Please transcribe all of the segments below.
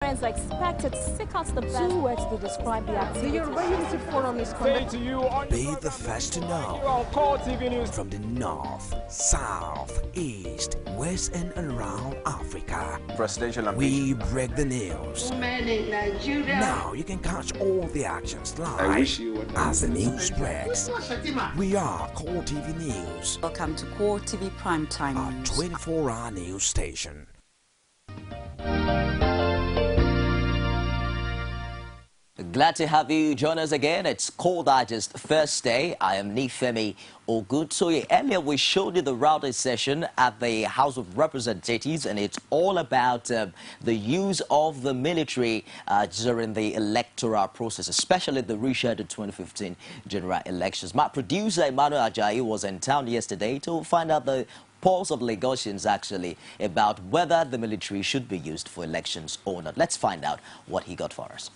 Nigerians are expected to seek out the best. 2 words to describe the activity. The Yoruba Unity Forum is conducted. Be the first to know. From the north, south, east, west, and around Africa. We break the news. Now you can catch all the actions live as the news breaks. We are Core TV News. Welcome to Core TV Primetime News. A 24-hour news station. Glad to have you join us again. It's Core Digest Thursday. I am Nifemi Oguntoye. Earlier, we showed you the rowdy session at the House of Representatives, and it's all about the use of the military during the electoral process, especially the rescheduled 2015 general elections. My producer, Emmanuel Ajayi, was in town yesterday to find out the pulse of Lagosians actually about whether the military should be used for elections or not. Let's find out what he got for us.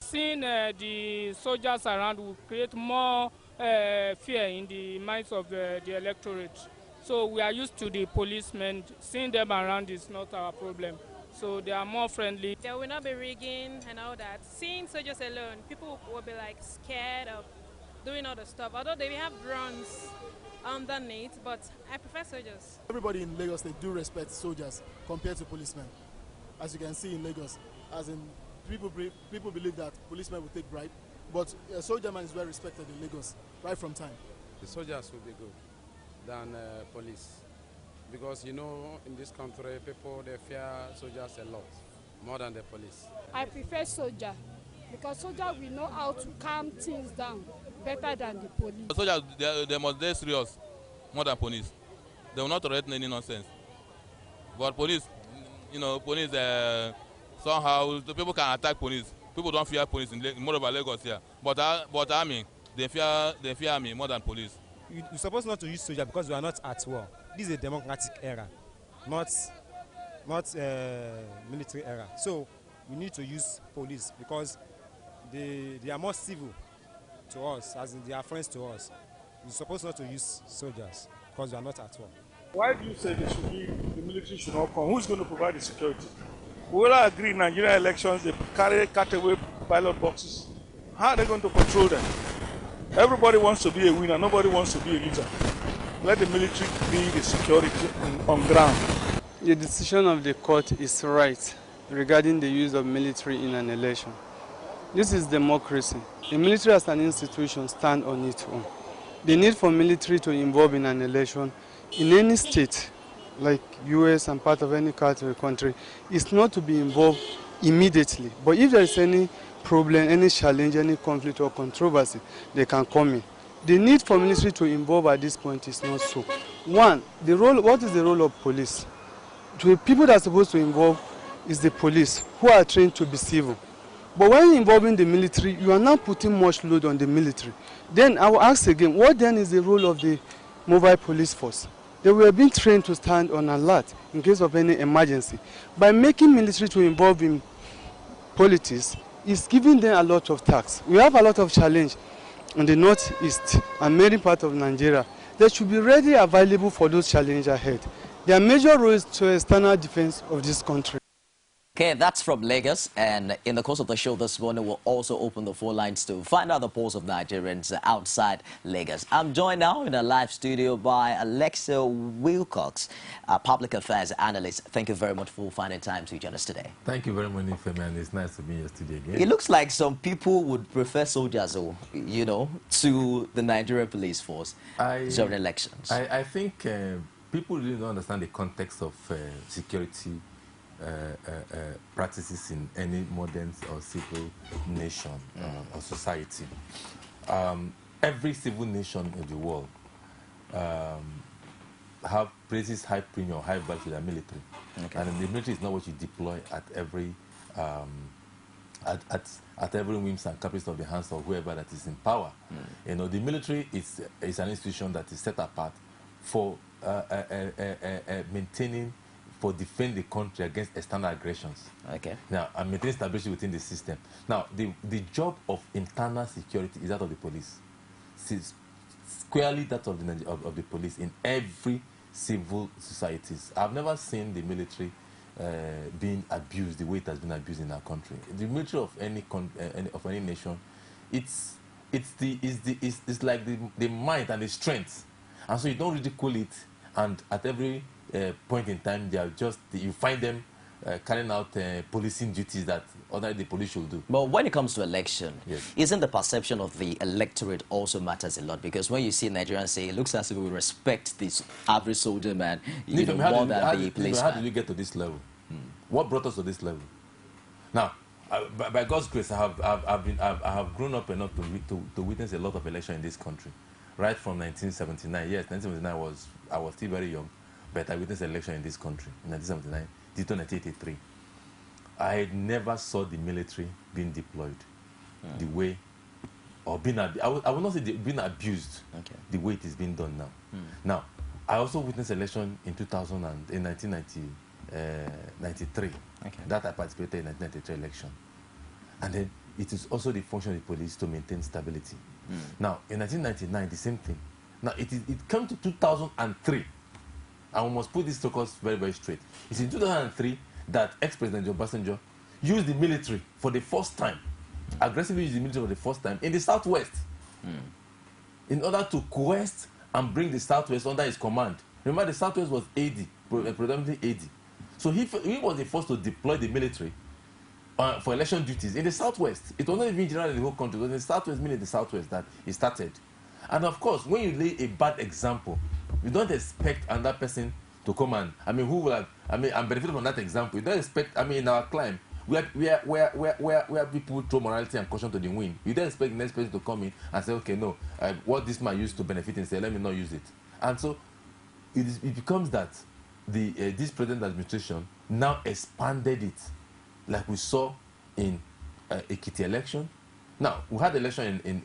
Seeing the soldiers around will create more fear in the minds of the electorate. So we are used to the policemen. Seeing them around is not our problem. So they are more friendly. There will not be rigging and all that. Seeing soldiers alone, people will be like scared of doing all the stuff. Although they have drones underneath, but I prefer soldiers. Everybody in Lagos, they do respect soldiers compared to policemen. As you can see in Lagos, as in people believe that policemen will take bribe, but a soldier man is well respected in Lagos right from time. The soldiers will be good than police, because you know in this country people they fear soldiers a lot more than the police. I prefer soldier because soldier will know how to calm things down better than the police. Soldiers they must be serious more than police. They will not tolerate any nonsense. But police, you know, police. Somehow the people can attack police. People don't fear police in more of Lagos here. But army, they fear army more than police. You're supposed not to use soldier because we are not at war. This is a democratic era, not military era. So we need to use police because they are more civil to us, as in they are friends to us. You're supposed not to use soldiers because we are not at war. Why do you say the military should not come? Who's going to provide the security? We all agree in Nigerian elections, they cut away ballot boxes. How are they going to control them? Everybody wants to be a winner, nobody wants to be a loser. Let the military be the security on ground. The decision of the court is right regarding the use of military in an election. This is democracy. The military as an institution stands on its own. The need for military to involve in an election in any state like US and part of any country is not to be involved immediately. But if there is any problem, any challenge, any conflict or controversy, they can come in. The need for military to involve at this point is not so. One, what is the role of police? The people that are supposed to involve is the police, who are trained to be civil. But when involving the military, you are not putting much load on the military. Then I will ask again, what then is the role of the mobile police force? They were being trained to stand on alert in case of any emergency. By making military to involve in politics, it's giving them a lot of tax. We have a lot of challenge in the northeast and many parts of Nigeria. They should be ready available for those challenges ahead. Their major role is to external defense of this country. Okay, that's from Lagos, and in the course of the show this morning, we'll also open the phone lines to find out the pulse of Nigerians outside Lagos. I'm joined now in a live studio by WILCOX, public affairs analyst. Thank you very much for finding time to join us today. Thank you very much, Nifemi, and it's nice to be in your studio again. It looks like some people would prefer soldiers, you know, to the Nigerian police force during elections. I think people really don't understand the context of security practices in any modern or civil nation or society. Every civil nation in the world places high premium, high value to their military. Okay. And the military is not what you deploy at every at every whims and caprice of the hands of whoever that is in power. You know, the military is an institution that is set apart for maintaining, for defending the country against external aggressions. Okay. Now, and maintain stability within the system. Now, the job of internal security is that of the police. It's squarely that of the police in every civil societies. I've never seen the military being abused the way it has been abused in our country. The military of any nation, it's like the might and the strength, and so you don't ridicule it. And at every point in time, they are just you find them carrying out policing duties that ordinarily the police should do. But when it comes to election, yes, isn't the perception of the electorate also matters a lot? Because when you see Nigerians say, it looks as if we respect this average soldier man more than the policeman. How did we get to this level? What brought us to this level? Now, by God's grace, I have grown up enough to witness a lot of elections in this country, right from 1979. Yes, 1979 I was still very young, but I witnessed election in this country in 1979 to 1983. I never saw the military being deployed the way, or being I would not say being abused the way it is being done now. Now, I also witnessed election in 1993. That I participated in the 1993 election. And then it is also the function of the police to maintain stability. Now, in 1999, the same thing. Now, it came to 2003. And we must put this focus very, very straight. It's in 2003 that ex-President Joe Obasanjo used the military for the first time, aggressively used the military for the first time in the Southwest, in order to coerce and bring the Southwest under his command. Remember, the Southwest was AD, predominantly AD. So he was the first to deploy the military for election duties in the Southwest. It was not even general in the whole country. It was in the Southwest, meaning the Southwest, that it started. And of course, when you lay a bad example, you don't expect another person to come and, I'm benefiting from that example. You don't expect, in our climb, where people throw morality and caution to the wind, you don't expect the next person to come in and say, okay, no, what this man used to benefit and say, let me not use it. And so it becomes that this present administration now expanded it, like we saw in Ekiti election. Now we had election in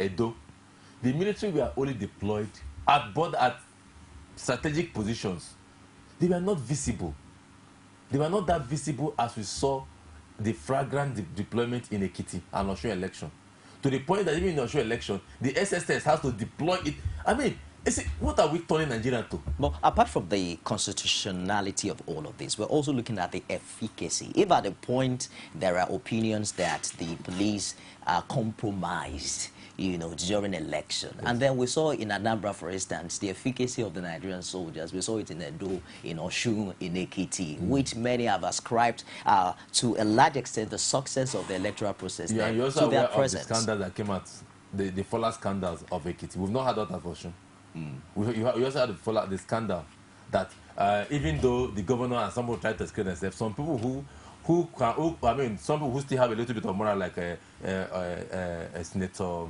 Edo. The military were only deployed at strategic positions. They were not visible. They were not that visible as we saw the flagrant deployment in Ekiti and Osun election. To the point that even in the Osun election, the SSS has to deploy it. What are we turning Nigeria to? But apart from the constitutionality of all of this, we're also looking at the efficacy. If at a point there are opinions that the police are compromised, during election. Yes. And then we saw in Anambra, for instance, the efficacy of the Nigerian soldiers. We saw it in Edo, in Osun, in Ekiti, which many have ascribed to a large extent the success of the electoral process. Yeah, and you're also aware of the scandals that came out, the fallout scandals of Ekiti. We've not had that at Osun. We also had the scandal that even though the governor and some people tried to screen themselves, some people some people who still have a little bit of moral, like Senator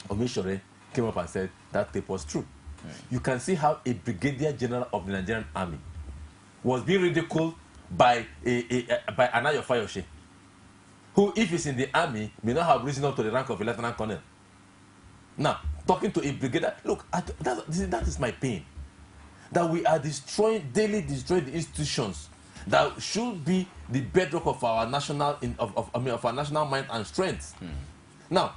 Omishore came up and said that tape was true. You can see how a brigadier general of the Nigerian army was being ridiculed by Anayo Fayose, who, if he's in the army, may not have risen up to the rank of a lieutenant colonel. Now, talking to a brigadier, look, that is my pain. That we are daily destroying the institutions that should be the bedrock of our national of our national mind and strength. Now,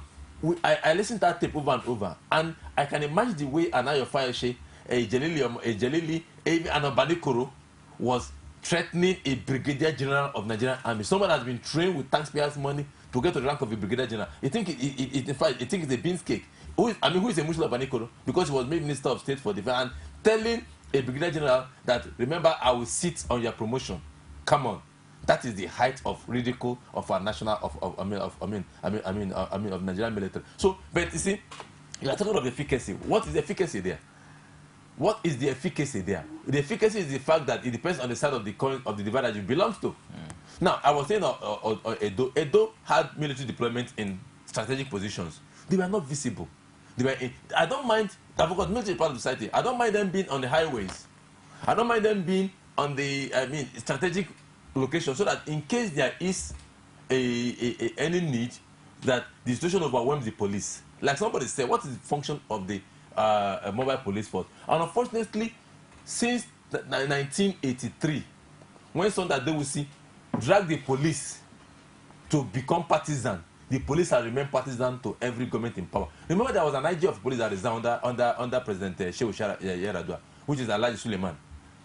I listened to that tape over and over, and I can imagine the way Anayo Fayose, Jelili, even Anabanikoro was threatening a brigadier general of Nigerian army. Someone has been trained with taxpayers' money to get to the rank of a brigadier general. In fact, it's a beans cake. Who is a Muslim Abanikoro? Because he was made Minister of State for Defense, and telling a brigadier general that, remember, I will sit on your promotion. Come on. That is the height of ridicule of our national of Nigerian military. So, but you see, you are talking of efficacy. What is the efficacy there? What is the efficacy there? The efficacy is the fact that it depends on the side of the coin of the divide that you belong to. Now, I was saying Edo had military deployment in strategic positions. They were not visible. They were I don't mind, I forgot, military part of society. I don't mind them being on the highways. I don't mind them being on the strategic location, so that in case there is any need that the situation overwhelms the police. Like somebody said, what is the function of the mobile police force? And unfortunately, since 1983, when Sunday Adewusi dragged the police to become partisan, the police have remained partisan to every government in power. Remember, there was an IG of police that is under President Shehu Yaradua, which is Alhaji Suleiman.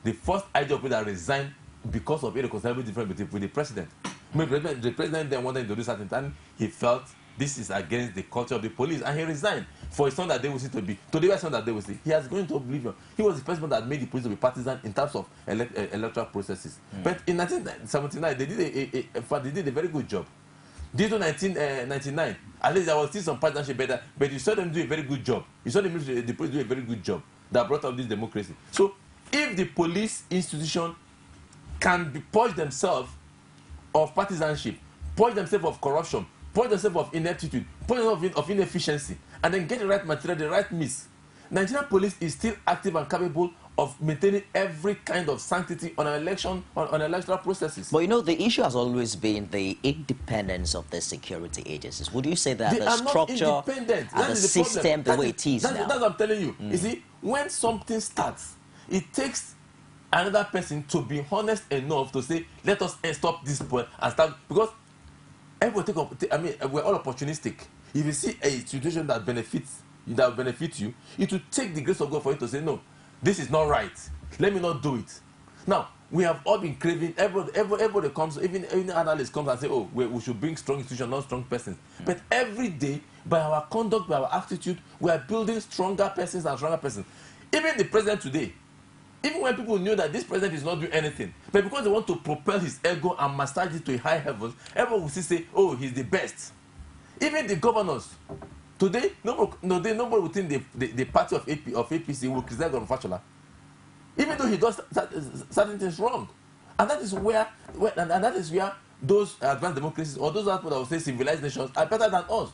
the first IGP that resigned because of irreconcilable difference with the president. The president then wanted to do something, and he felt this is against the culture of the police, and he resigned for a son that they will see to be. To the son that they will see, he has gone into oblivion. He was the first one that made the police to be partisan in terms of electoral processes. But in 1979, they did a very good job. Due to 1999, at least there was still some partisanship better, but you saw them do a very good job. You saw the police do a very good job that brought up this democracy. So, if the police institution can purge themselves of partisanship, purge themselves of corruption, purge themselves of ineptitude, purge themselves of inefficiency, and then get the right material, the right mix, Nigerian police is still active and capable of maintaining every kind of sanctity on an election, on electoral processes. But you know, the issue has always been the independence of the security agencies. Would you say that they the structure and the system, the way it is now? That's what I'm telling you. You see, when something starts, it takes another person to be honest enough to say, let us stop this point and start, because everybody we're all opportunistic. If you see a situation that benefits you, it will take the grace of God for you to say, no, this is not right. Let me not do it. Now, we have all been craving, everybody comes, even analyst comes and say, oh, we should bring strong institutions, not strong persons. But every day, by our conduct, by our attitude, we are building stronger persons and stronger persons. Even the president today, even when people knew that this president is not doing anything, but because they want to propel his ego and massage it to a high level, everyone will still say, oh, he's the best. Even the governors, today, nobody will think the party of APC will criticize Governor Fashola, even though he does certain things wrong. And that is where those advanced democracies, or those people that will say civilized nations, are better than us.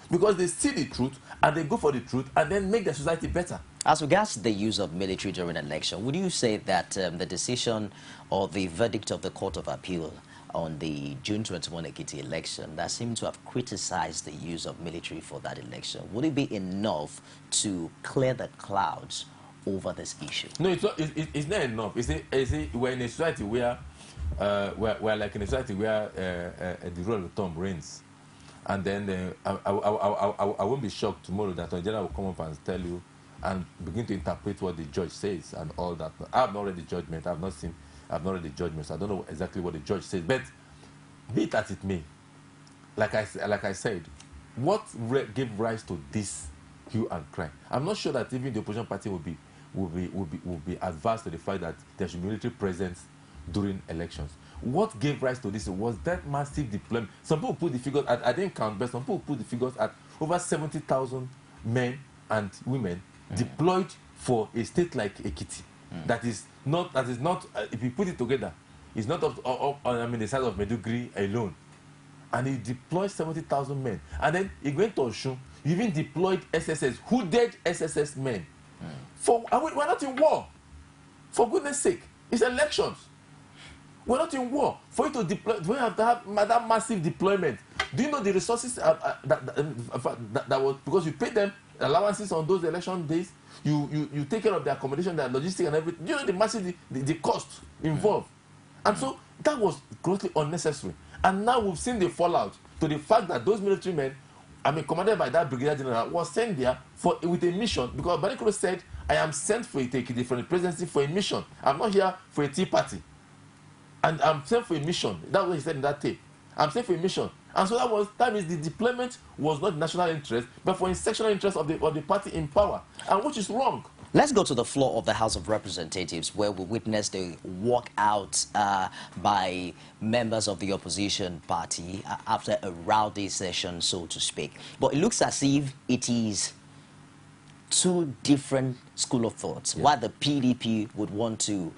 Because they see the truth, and they go for the truth, and then make their society better. As regards the use of military during an election, would you say that the decision or the verdict of the Court of Appeal on the June 21 Ekiti election that seemed to have criticized the use of military for that election, would it be enough to clear the clouds over this issue? No, it's not enough. We're in a society where we're like in a society where the rule of thumb reigns. And then I won't be shocked tomorrow that a general will come up and tell you and begin to interpret what the judge says and all that. I have not read the judgment. I've not read the judgment, so I don't know exactly what the judge says. But be it as it may, like I said, what gave rise to this hue and cry? I'm not sure that even the opposition party will be adverse to the fact that there should be military presence during elections. What gave rise to this was that massive deployment. Some people put the figures I didn't count, but some people put the figures at over 70,000 men and women deployed for a state like Ekiti. That is not. If you put it together, it's not up the size of Meduguri alone. And he deployed 70,000 men, and then he went to Osun. He even deployed SSS, hooded SSS men. We're not in war. For goodness sake, it's elections. We're not in war. For you to deploy, we have to have that massive deployment. Do you know the resources that was, because you pay them allowances on those election days, you take care of their accommodation, their logistics and everything. Do you know the massive the cost involved? And so that was grossly unnecessary. And now we've seen the fallout to the fact that those military men, commanded by that brigadier general, was sent there with a mission, because Banikoro said, I am sent for the presidency for a mission. I'm not here for a tea party. And I'm sent for a mission. That's what he said in that tape. I'm sent for a mission. And so that means the deployment was not national interest, but for sectional interest of the party in power, and which is wrong. Let's go to the floor of the House of Representatives, where we witnessed a walkout by members of the opposition party after a rowdy session, so to speak. But it looks as if it is two different school of thoughts. Yeah. While the PDP would want to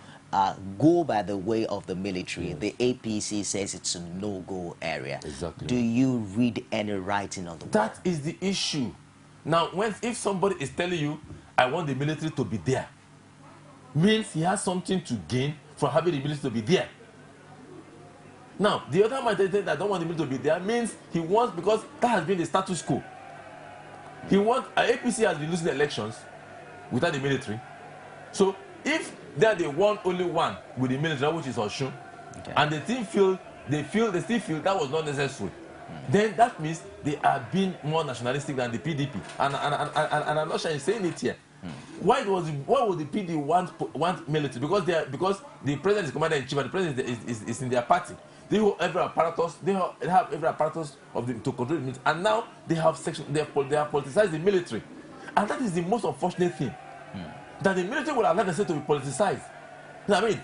go by the way of the military, the APC says it's a no-go area. Exactly. Do you read any writing on the wall? That is the issue. Now, if somebody is telling you, I want the military to be there, means he has something to gain from having the military to be there. Now, the other man that I don't want the military to be there means he wants, because that has been the status quo. He wants, APC has been losing elections without the military. So, if they won only one with the military, which is Osun, and they still feel that was not necessary, then that means they are being more nationalistic than the PDP. And I'm not sure I'm saying it here. Why would the PD want military? Because the president is commander in chief and the president is in their party. They have every apparatus. They have every apparatus of them to control the military, and now they have they have politicized the military, and that is the most unfortunate thing. That the military will allow themselves to be politicized. I mean,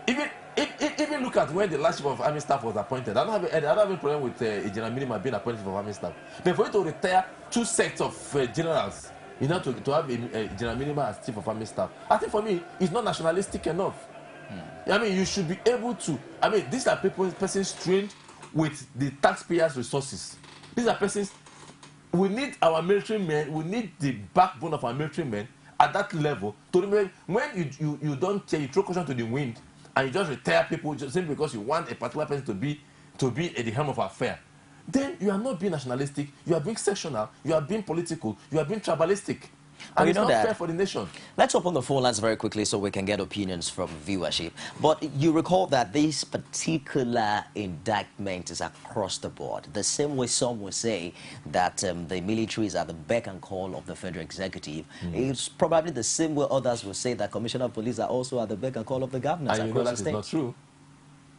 even look at when the last chief of army staff was appointed. I don't have a problem with General Minima being appointed chief of army staff. But for you to retire 2 sets of generals, you know, to have a General Minima as chief of army staff, I think for me, it's not nationalistic enough. I mean, you should be able to. I mean, these are persons trained with the taxpayers' resources. These are persons. We need our military men. We need the backbone of our military men at that level to remember when you don't you throw caution to the wind and you just retire people just simply because you want a particular person to be at the helm of affair. Then you are not being nationalistic. You are being sectional. You are being political. You are being tribalistic. And it's not fair for the nation. Let's open the phone lines very quickly so we can get opinions from viewership. But you recall that this particular indictment is across the board. The same way some will say that the military is at the beck and call of the federal executive. It's probably the same way others will say that commissioner of police are also at the beck and call of the governors across the state. And you know that is not true.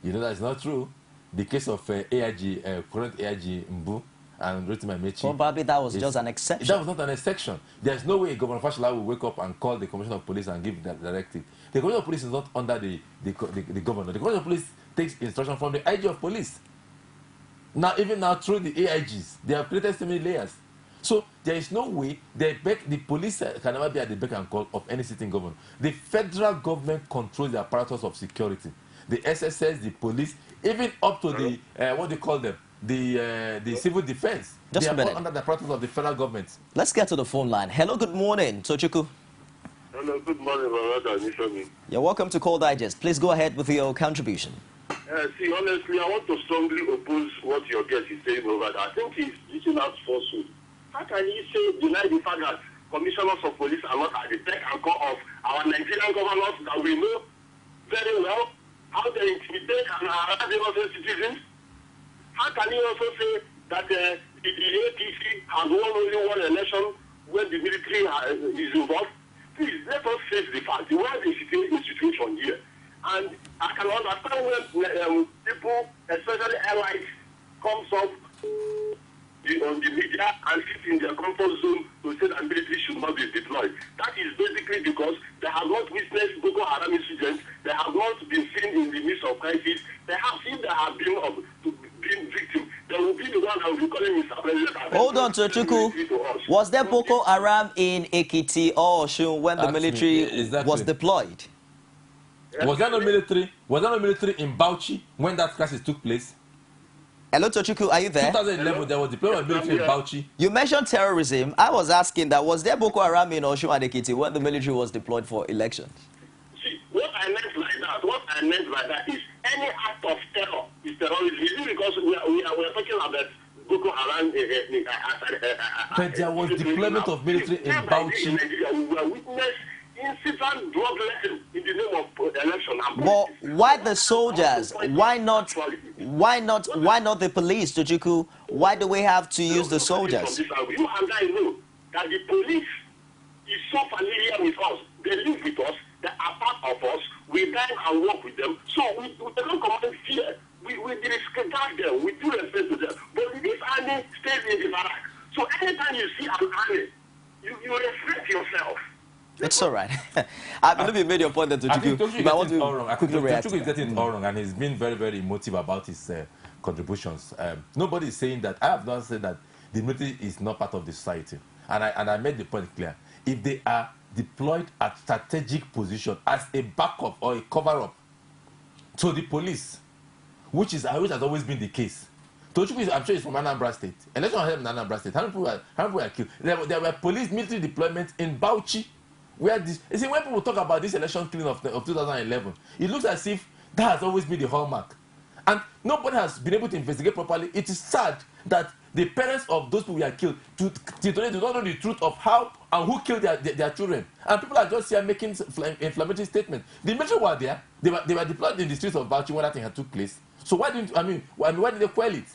You know that is not true. The case of AIG, current AIG Mbu, and Rotima Mechi. Probably that was just an exception. That was not an exception. There's no way Governor Fashola will wake up and call the Commissioner of Police and give that directive. The Commissioner of Police is not under the Governor. The Commissioner of Police takes instruction from the IG of Police. Now, even now through the AIGs, they have created so many layers. So there is no way the police can never be at the beck and call of any sitting governor. The federal government controls the apparatus of security. The SSS, the police, even up to the, what do you call them? The civil defense. Just they a minute. are all under the apparatus of the federal government. Let's get to the phone line. Hello, good morning, Tochukwu. Hello, good morning, Barada. You're welcome to Call Digest. Please go ahead with your contribution. See, honestly, I want to strongly oppose what your guest is saying over that. I think he's reaching out falsehood. How can he deny the fact that commissioners of police are not at the beck and call of our Nigerian governors that we know very well how they intimidate and harass innocent citizens? How can you also say that the APC has won only one election when the military is involved? Please, let us face the fact. We have a situation here. And I can understand when people, especially allies, comes up on the media and sit in their comfort zone to say that military should not be deployed. That is basically because they have not witnessed Boko Haram incidents, they have not been seen in the midst of crisis, they have seen they have been victims. They will be the one that will be calling Mr. President. Hold on, Tochukwu. Was there Boko Haram in Ekiti or Osun when the military was deployed? Was there no military? Was there no military in Bauchi when that crisis took place? Hello, Tochukwu, are you there? 2011, there was deployment of military in Bauchi. You mentioned terrorism. I was asking that, was there Boko Haram in Osun and Ekiti when the military was deployed for elections? See, what I meant by that is any act of terror is terrorism. Is it because we are talking about Boko Haram? But there was deployment of military in Bauchi. We are witness incessant drug in the name of election. But why the soldiers? Why not the police, Tochukwu? Why do we have to use the soldiers? You and I know that the police is so familiar with us. They live with us. They are part of us. We dine and work with them. So we don't command fear. We respect them. We do respect to them. But this army stays in the barrack. So anytime you see an army, you respect yourself. It's all right. I believe you made your point that Tochukwu. I want to Tochukwu is getting it all wrong, and he's been very, very emotive about his contributions. Nobody is saying that. I have not said that the military is not part of the society, and I made the point clear. If they are deployed at strategic position as a backup or a cover-up to the police, which has always been the case. Tochukwu, I'm sure, is from Anambra State. Election held in Anambra State. How many people were killed? There were police military deployments in Bauchi. Where this, you see, when people talk about this election killing of 2011, it looks as if that has always been the hallmark. And nobody has been able to investigate properly. It is sad that the parents of those people who were killed today do not know the truth of how and who killed their children. And people are just here making inflammatory statements. The military were there. They were deployed in the streets of Bauchi when that thing had took place. So why did they quell it?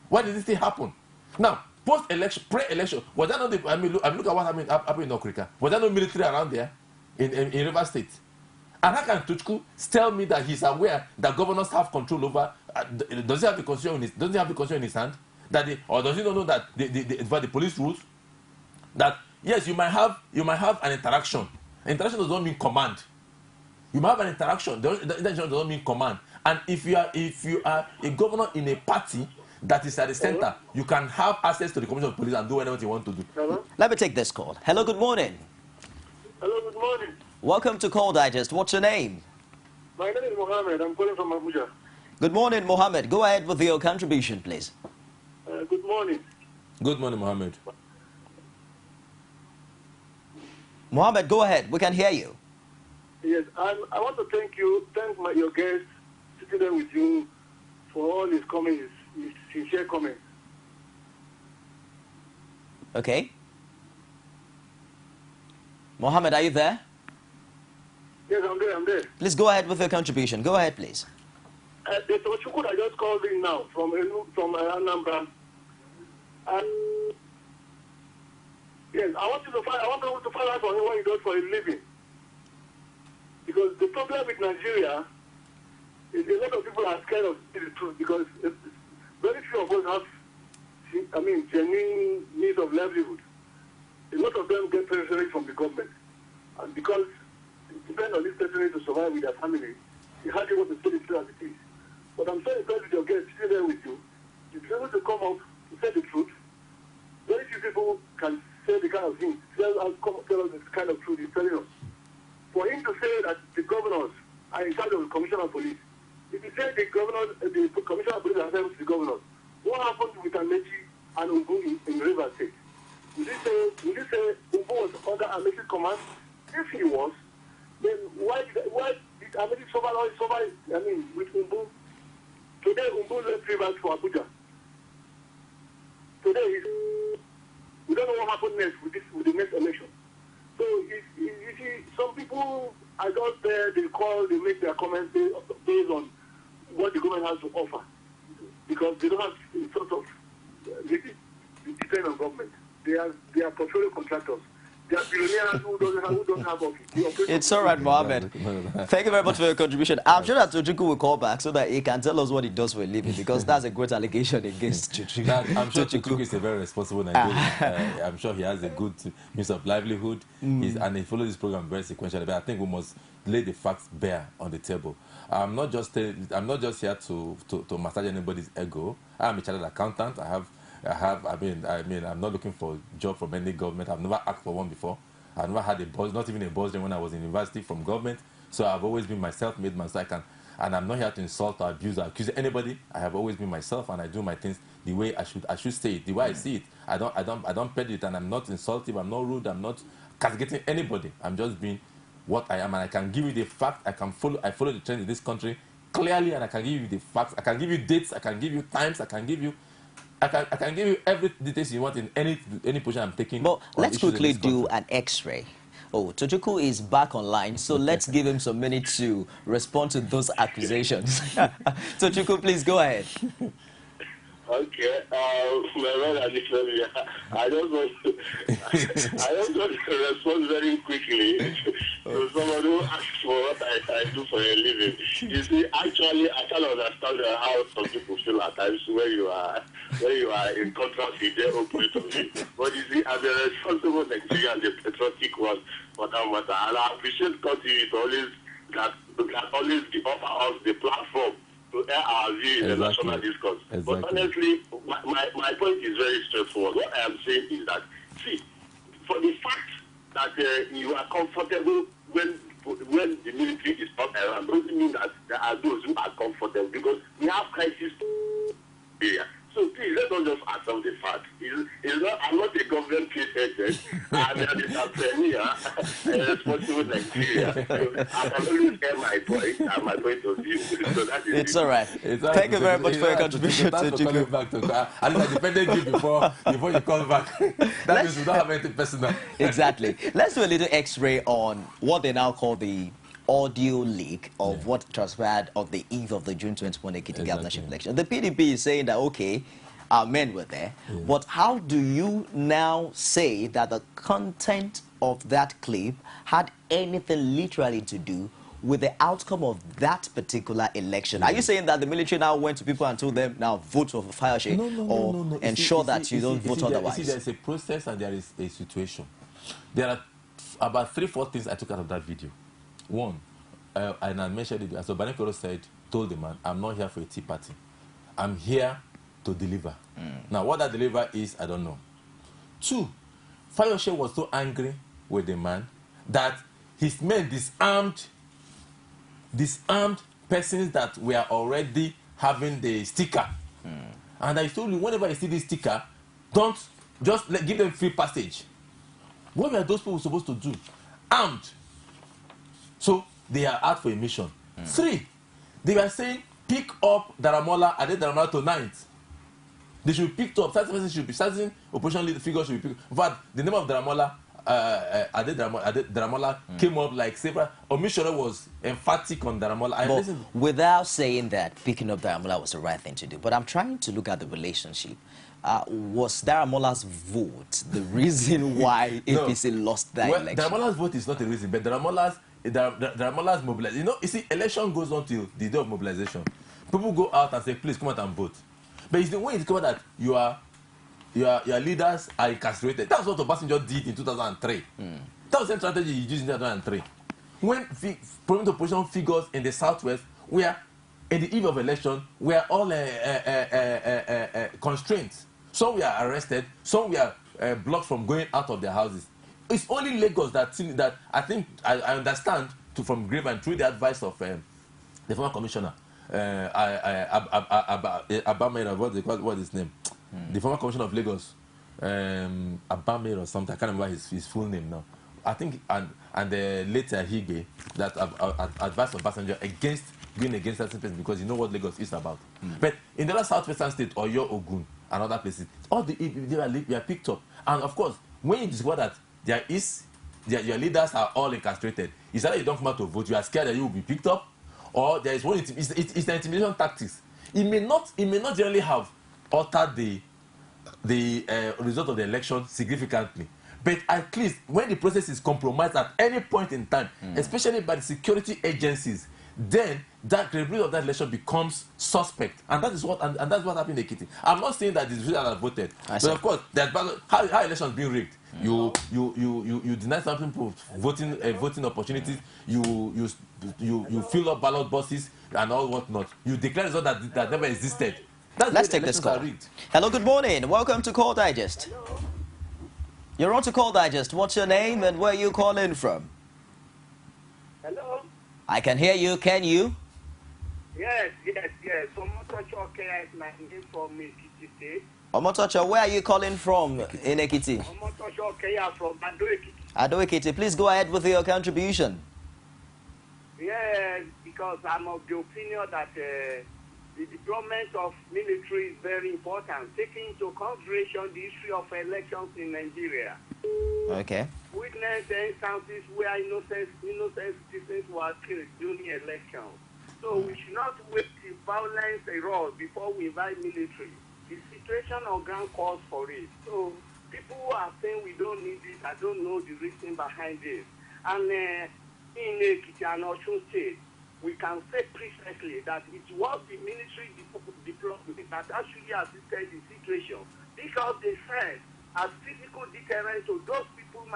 Why did this thing happen? Now, post-election, pre-election, was that not the, I mean, look at what happened in Okrika. Was there no military around there in River State? And how can Tuchku tell me that he's aware that governors have control over, does he have the constitution in his hand? That or does he not know that the police rules? That, yes, you might have an interaction. Interaction does not mean command. You might have an interaction. The interaction does not mean command. And if you are a governor in a party that is at the center, you can have access to the commission of police and do whatever you want to do. Hello? Let me take this call. Hello, good morning. Hello, good morning. Welcome to Call Digest. What's your name? My name is Mohammed. I'm calling from Abuja. Good morning, Mohammed. Go ahead with your contribution, please. Good morning. Good morning, Mohammed. Mohammed, go ahead. We can hear you. Yes, I want to thank your guest sitting there with you for all his comments, his sincere comments. Okay. Mohammed, are you there? Yes, I'm there. Please go ahead with your contribution. Go ahead, please. The Tochukwu I just called in now from Anambra. Yes, I want to find out from him what he does for a living. Because the problem with Nigeria is a lot of people are scared of the truth because very few of us have, genuine needs of livelihood. A lot of them get territory from the government. And because it depends on this territory to survive with their family, you hardly want to say the truth as it is. But I'm so impressed with your guest sitting there with you. If you're able to come out to say the truth, very few people can say the kind of thing, tell us the kind of truth he's telling us. For him to say that the governors are in charge of the commissioner of police, if you say the commissioner of police are serving to the governors, what happened with Amechi and Umbu in River State? Would you say Umbu was under Amechi's command? If he was, then why did Amechi survive with Umbu? Today Umbu left Rivers for Abuja. Today we don't know what happened next with the next election. So you see, some people are just there, they make their comments based on what the government has to offer. Because they don't have sort of depend on government. They are portfolio contractors. They are billionaires who don't have office. It's all right, Mohammed. Thank you very much for your contribution. I'm sure that Tochukwu will call back so that he can tell us what he does for a living, because that's a great allegation against Tochukwu. I'm sure Tochukwu is a very responsible Nigerian. I'm sure he has a good means of livelihood, and he follows this program very sequentially. But I think we must lay the facts bare on the table. I'm not just here to massage anybody's ego. I'm a chartered accountant. I'm not looking for a job from any government. I've never asked for one before. I've never had a boss, not even a boss when I was in university from government. So I've always been myself, made myself. And I'm not here to insult or abuse or accuse anybody. I have always been myself, and I do my things the way I should say it, the way I see it. I don't pedal it, and I'm not insultive. I'm not rude. I'm not castigating anybody. I'm just being what I am, and I can give you the fact. I follow the trend in this country clearly, and I can give you the facts. I can give you dates. I can give you times. I can give you every details you want in any position I'm taking. But let's quickly do an X-ray. Oh, Tochukwu is back online, so let's give him some minutes to respond to those accusations. Tochukwu, please go ahead. Okay, I just want to respond very quickly to someone who asks for what I do for a living. You see, actually, I can understand how some people feel at times when you are in contrast with their own point of view. But you see, as a responsible Nigerian, the patriotic one, and I appreciate continue to always offer us the platform to air our view in the national discourse. But honestly, my point is very straightforward. What I am saying is that, see, for the fact that you are comfortable when the military is not around, doesn't mean that there are those who are comfortable, because we have crisis area. So please, let us just accept the fact. I'm not a government case agent. I'm an entrepreneur, a responsible Nigeria. So I can always get my point and my point of view. So that is it's all right. Thank you very much for your contribution. Thanks for coming back to at least I defended you before you come back. That means we don't have anything personal. Exactly. Let's do a little X-ray on what they now call the audio leak of what transpired on the eve of the June 21 Ekiti governorship election. The PDP is saying that, okay, our men were there. Yeah. But how do you now say that the content of that clip had anything literally to do with the outcome of that particular election? Are you saying that the military now went to people and told them, now vote for Fayose, no. Ensure that you don't vote otherwise? You see, there's a process and there is a situation. There are about 3-4 things I took out of that video. One, and I mentioned it, as Obanekoro said, told the man, I'm not here for a tea party. I'm here to deliver. Now, what that deliver is, I don't know. 2, Fayose was so angry with the man that his men disarmed persons that were already having the sticker. And I told you, whenever you see this sticker, don't just give them free passage. What were those people supposed to do? Armed. So they are out for a mission. 3, they were saying, pick up Daramola, Ade Daramola tonight. They should be picked up. Certain opposition leader figures should be picked up. But the name of Daramola, Ade Daramola came up like several. Omisore was emphatic on Daramola. But without saying that picking up Daramola was the right thing to do, but I'm trying to look at the relationship. Was Daramola's vote the reason why APC lost that election? Daramola's vote is not the reason, but Daramola's mobilization. You see, election goes on till the day of mobilization. People go out and say, please come out and vote. But it's the way you discover that your leaders are incarcerated. That's what Obasanjo did in 2003. That was the strategy he used in 2003. When prominent opposition figures in the southwest were, in the eve of election, were all constraints. Some were arrested, some were blocked from going out of their houses. It's only Lagos that I think I understand from Grave and through the advice of the former commissioner, Abamera, what's his name? The former commissioner of Lagos, Abamera or something. I can't remember his full name now. I think and later Hige that advised Obasanjo against going against certain places because you know what Lagos is about. But in the other southwestern state, Oyo, Ogun, and other places, all they are picked up. And of course, when you discover that your leaders are all incarcerated, it's either you don't come out to vote, you are scared that you will be picked up, or there is one. It's the intimidation tactics. It may not generally have altered the result of the election significantly. But at least when the process is compromised at any point in time, especially by the security agencies, then that credibility of that election becomes suspect, and that's what happened in Ekiti. I'm not saying that the people that have voted, but of course, how elections being rigged. You deny some people voting opportunities. You fill up ballot boxes and all whatnot. You declare results that never existed. Let's take this call. Hello, good morning. Welcome to Call Digest. Hello. You're on to Call Digest. What's your name and where are you calling from? Hello. I can hear you. Can you? Yes. From Omotocho, KS 19 from Ekiti State. Omotocho, where are you calling from in Ekiti? Omotocho, KS from Ado Ekiti. Ado Ekiti, please go ahead with your contribution. Yes, because I'm of the opinion that the deployment of military is very important, taking into consideration the history of elections in Nigeria. Okay. Witness instances where innocent citizens were killed during elections. So we should not wait till violence erupts before we invite military. The situation on ground calls for it. So people who are saying we don't need it, I don't know the reason behind this. And in Ekiti and Osun State, we can say precisely that it was the military deployment that actually assisted the situation, because they said as physical deterrent to those people who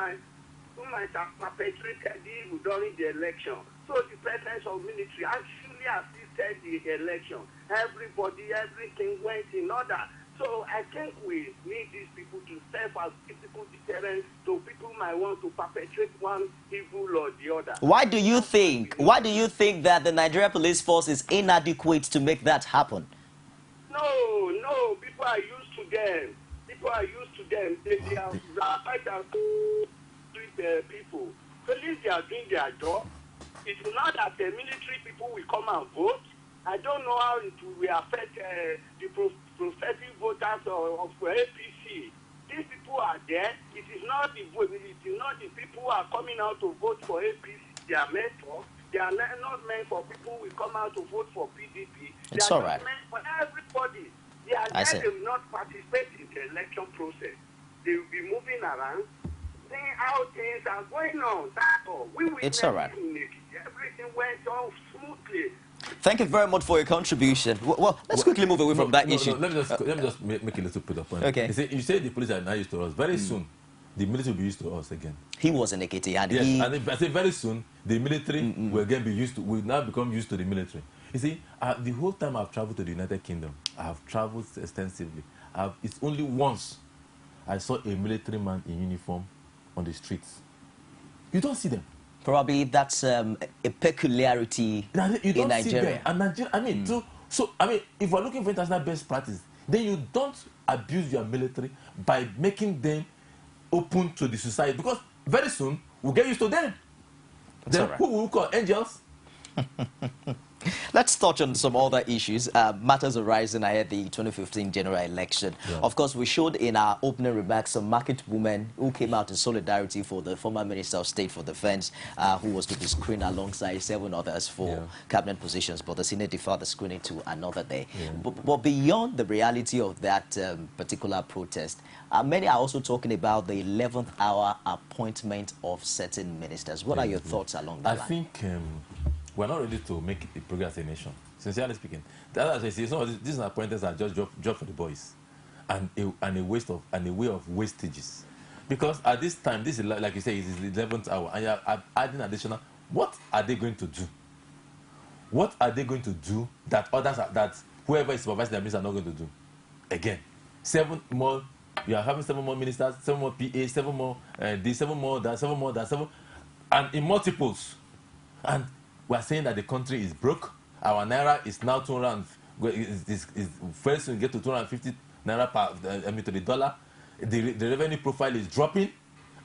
might have perpetrated evil during the election. So the presence of military actually assisted the election. Everything went in order. So I think we need these people to serve as physical deterrents to people who might want to perpetrate one evil or the other. Why do you think that the Nigeria Police Force is inadequate to make that happen? No, people are used to them. They are right and street people. Police, they are doing their job. It's not that the military people will come and vote. I don't know how it will affect the prospective voters of APC. These people are there. It is not the people who are coming out to vote for APC. They are meant for. They are not meant for people who will come out to vote for PDP. It's all right. Meant for everybody. Let them not participate in the election process. They will be moving around, seeing how things are going on. That's all. It's all right. Everything went on smoothly. Thank you very much for your contribution. Well, let's quickly move away from that issue. Let me just make a little bit of point. Okay. You say the police are not used to us. Very soon, the military will be used to us again. He was in Ekiti, and yes, I say very soon, the military will again be used to. Will now become used to the military. You see, the whole time I've traveled to the United Kingdom, I have traveled extensively. It's only once I saw a military man in uniform on the streets. You don't see them. Probably that's a peculiarity in Nigeria. See them. And Nigeria, I mean, if we're looking for international best practice, then you don't abuse your military by making them open to the society, because very soon we'll get used to them. Then who will we call angels? Let's touch on some other issues, matters arising ahead the 2015 general election. Yeah. Of course, we showed in our opening remarks some market women who came out in solidarity for the former Minister of State for Defense, who was to be screened alongside 7 others for cabinet positions, but the Senate deferred the screening to another day. Yeah. But beyond the reality of that particular protest, many are also talking about the 11th hour appointment of certain ministers. What are your thoughts along that line? I think we're not ready to make a progress as a nation, sincerely speaking. As I say, these appointments are just job for the boys, and a way of wastages. Because at this time, this is like you say, it is the 11th hour, and you're adding additional. What are they going to do? What are they going to do that that whoever is supervising their ministers are not going to do? Again, 7 more. You are having 7 more ministers, 7 more PA, 7 more this, 7 more that, 7 more that, 7, and in multiples. And we are saying that the country is broke. Our naira is now 200. Is very soon get to 250 naira per to the dollar. The revenue profile is dropping,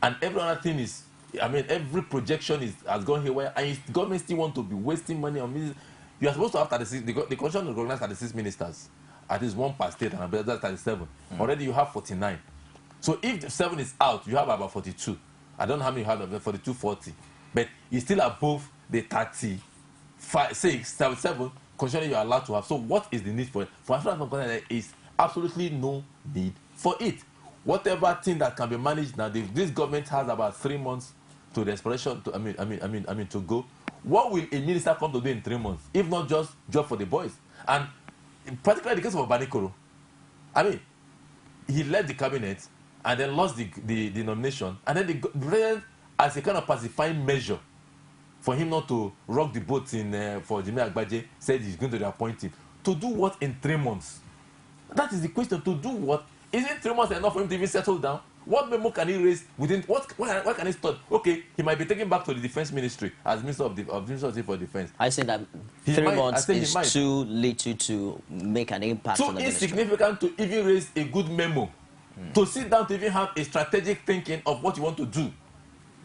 and every other thing is. I mean, every projection has gone haywire, and the government still want to be wasting money on ministers. You are supposed to have 36. The constitution recognizes 36 ministers. At least 1 per state, and that's 37. Already you have 49. So if the 7 is out, you have about 42. I don't know how many you have, 42, 40. But it's still above the 35, 6, 7 constitution you are allowed to have. So what is the need for it? For as far as there is absolutely no need for it. Whatever thing that can be managed now, this government has about 3 months to the expiration. To go. What will a minister come to do in 3 months, if not just job for the boys? And particularly the case of Obanikoro, I mean, he left the cabinet and then lost the nomination, and then the president, as a kind of pacifying measure for him not to rock the boat for Jimmy Agbaje, said he's going to reappoint him. To do what in 3 months? That is the question. To do what? Isn't 3 months enough for him to even settle down? What memo can he raise within? What can he start? Okay, he might be taken back to the defense ministry as Minister of for Defense. I say that 3 months is too little to make an impact on the ministry. Too insignificant to even raise a good memo. To sit down to even have a strategic thinking of what you want to do.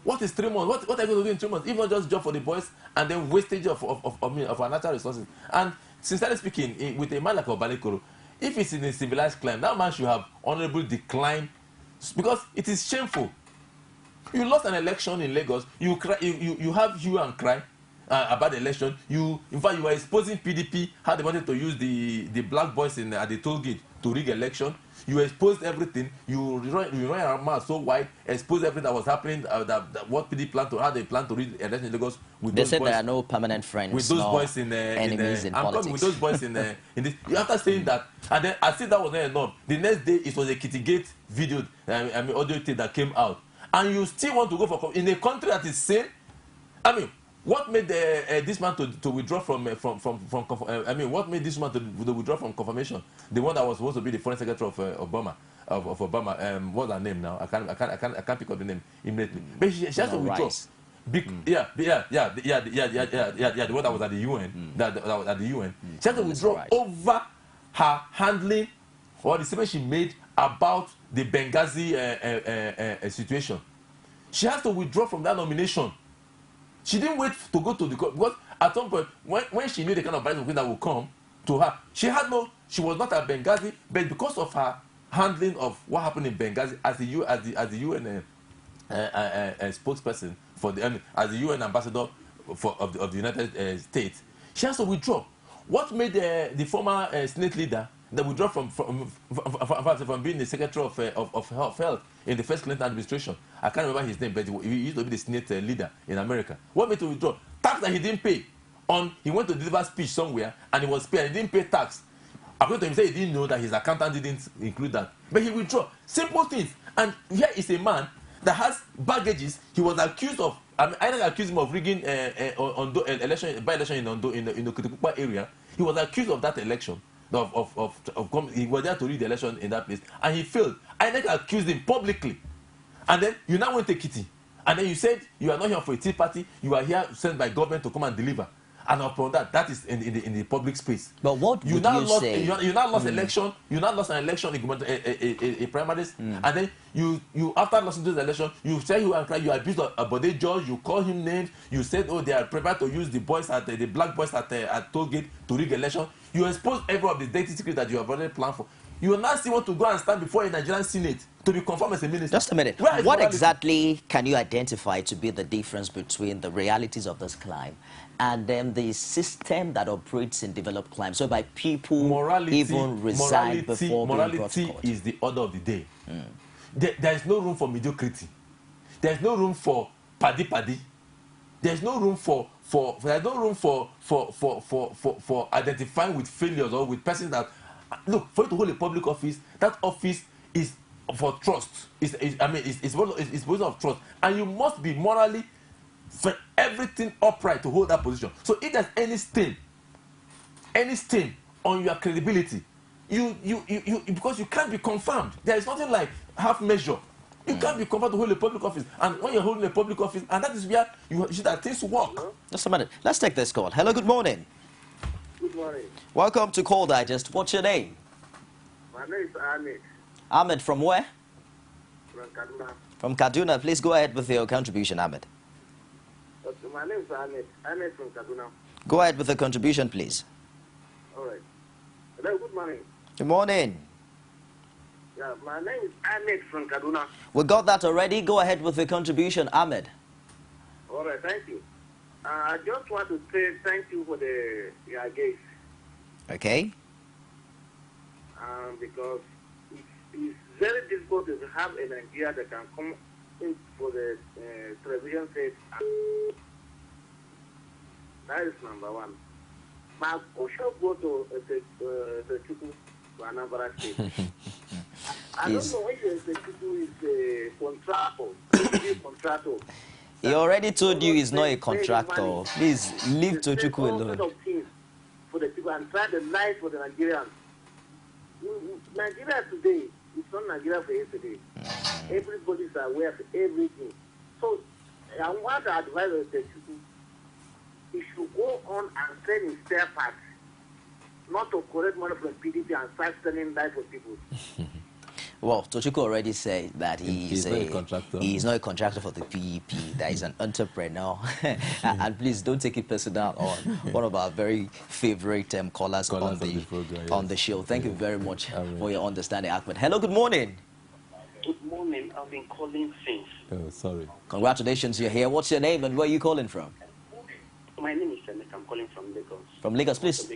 What is 3 months? What are you going to do in 3 months? If not just job for the boys and then wastage of our natural resources. And sincerely speaking, with a man like Obanikoro, if it's in a civilized climate, that man should have honorable decline, because it is shameful. You lost an election in Lagos. You cry. You have hue and cry about the election. In fact, you were exposing PDP how they wanted to use the black boys at the toll gate to rig election. You exposed everything. You run your mouth so wide, exposed everything that was happening. What PDP plan to, how they plan to rig election in Lagos. With they those said boys, there are no permanent friends. With those boys enemies in I'm politics. coming with those boys in this. After saying that, and then I said that was not enough. The next day it was a Kittygate video, audio tape that came out, and you still want to go for in a country that is sane. I mean, what made this man to withdraw from what made this man to withdraw from confirmation? The one that was supposed to be the foreign secretary of Obama. What's her name now? I can't pick up the name immediately. But she has to withdraw. The one that was at the UN. That was at the UN. She has to withdraw over her handling or the statement she made about the Benghazi situation. She has to withdraw from that nomination. She didn't wait to go to the court, because at some point, when she knew the kind of violence that would come to her, she was not at Benghazi, but because of her handling of what happened in Benghazi as the UN spokesperson for as the UN ambassador of the United States, she has to withdraw. What made the former Senate leader that withdraw from being the Secretary of Health in the first Clinton administration. I can't remember his name, but he used to be the Senate leader in America. What made to withdraw? Tax that he didn't pay. He went to deliver a speech somewhere and he was paid and he didn't pay tax. According to him, he said he didn't know that his accountant didn't include that. But he withdrew. Simple things. And here is a man that has baggages. He was accused of, I accused him of rigging by-election in Ondo, in the Kutipupa area. He was accused of that election. He was there to rig the election in that place. And he failed. I accused him publicly. And then you now went to Kitty. And then you said you are not here for a tea party. You are here sent by government to come and deliver. And upon that is in the public space. But what would you say? You now lost election. You now lost an election in primaries, and then you after losing this election, you say you abused a body judge. You call him names. You said, oh, they are prepared to use the boys at the black boys at Tollgate to rig election. You expose every of the dirty secrets that you have already planned for. You will now still want to go and stand before a Nigerian Senate to be confirmed as a minister. Just a minute. What exactly can you identify to be the difference between the realities of this climb and then the system that operates in developed climes, so by people even resign before being brought to court? Is the order of the day. There is no room for mediocrity. There is no room for paddy. There is no room for identifying with failures or with persons that look. For you to hold a public office, that office is for trust. It's position of trust, and you must be morally for everything upright to hold that position. So if there's any stain on your credibility, you because you can't be confirmed. There is nothing like half measure. You can't be confirmed to hold a public office, and when you're holding a public office, and that is where you should have things work. Just a minute. Let's take this call. Hello. Good morning. Good morning. Welcome to Call Digest. What's your name? My name is Ahmed. Ahmed from where? From Kaduna. From Kaduna. Please go ahead with your contribution, Ahmed. My name is Ahmed. Ahmed from Kaduna. Go ahead with the contribution, please. All right. Hello, good morning. Good morning. Yeah, my name is Ahmed from Kaduna. We got that already. Go ahead with the contribution, Ahmed. All right, thank you. I just want to say thank you for your guest. Okay. Because it's very difficult to have a Nigeria that can come in for the television set. That is number one. My question go to the Chuku to Anambra State. I don't know if the Chuku is a contractor. He already told you he's not a contractor. Please leave Tochukwu alone. For the people and try the life for the Nigerians. Nigeria today is not Nigeria for yesterday. Everybody is aware of everything. So I want to advise the Chuku. He should go on and sell his spare parts, not to collect money from PDP and start selling life for people. Well, Tochukwu already said that he's not a contractor. He's not a contractor for the PEP. That he's an entrepreneur. And please don't take it personal on one of our very favorite callers on the show. Thank you very much for your understanding, Ahmed. Hello, good morning. Good morning. I've been calling since. Oh, sorry. Congratulations, you're here. What's your name and where are you calling from? My name is Senek. I'm calling from Lagos. From Lagos, please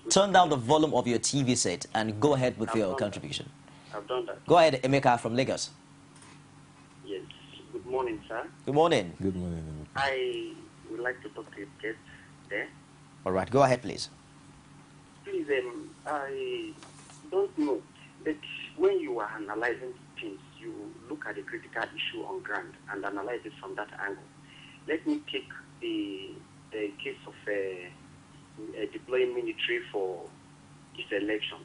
turn down the volume of your TV set and go ahead with your contribution. I've done that. Go ahead, Emeka from Lagos. Yes. Good morning, sir. Good morning. Good morning, Emeka. I would like to talk to your guest there. All right, go ahead, please. Please, I don't know, but when you are analyzing things, you look at the critical issue on ground and analyze it from that angle. Let me take the case of deploying military for this election.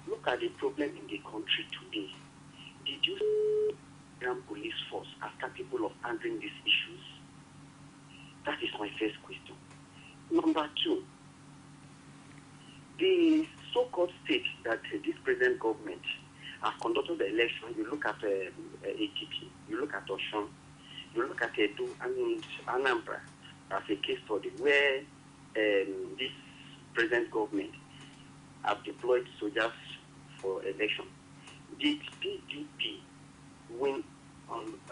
Look at the problem in the country today. Did you see the police force as capable of handling these issues? That is my first question. Number two, the so-called state that this present government has conducted the election, you look at ATP, you look at Oshun, you look at Edo and Anambra as a case study where this present government have deployed soldiers for election. Did PDP win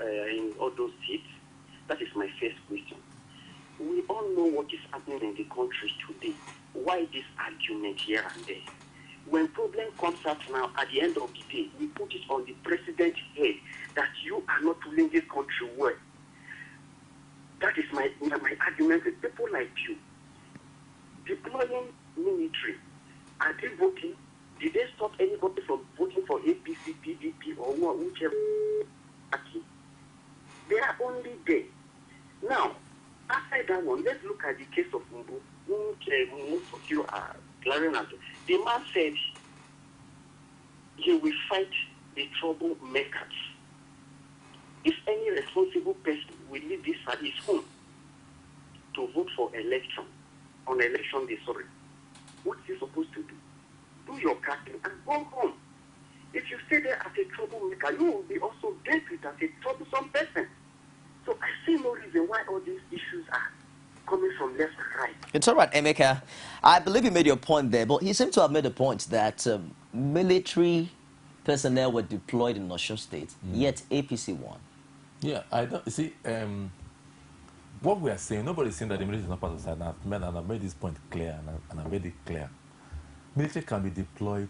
in all those seats? That is my first question. We all know what is happening in the country today. Why this argument here and there? when problem comes out now, at the end of the day, we put it on the president's head that you are not ruling this country well. That is my argument with people like you. Deploying military, are they voting? Did they stop anybody from voting for APC, PDP, or whichever party? They are only there. Now, after that one, let's look at the case of Mbu, most of you are glaring at. The man said he will fight the troublemakers. If any responsible person will leave this at his home to vote for election, on election day, what is he supposed to do? Do your casting and go home. If you stay there as a troublemaker, you will be also dealt with as a troublesome person. So I see no reason why all these issues are coming from left and right. It's all right, Emeka. I believe you made your point there, but he seemed to have made a point that military personnel were deployed in Osun State, yet APC won. Yeah, I don't see. What we are saying, nobody is saying that the military is not part of the side. And I've made this point clear, and I've made it clear. Military can be deployed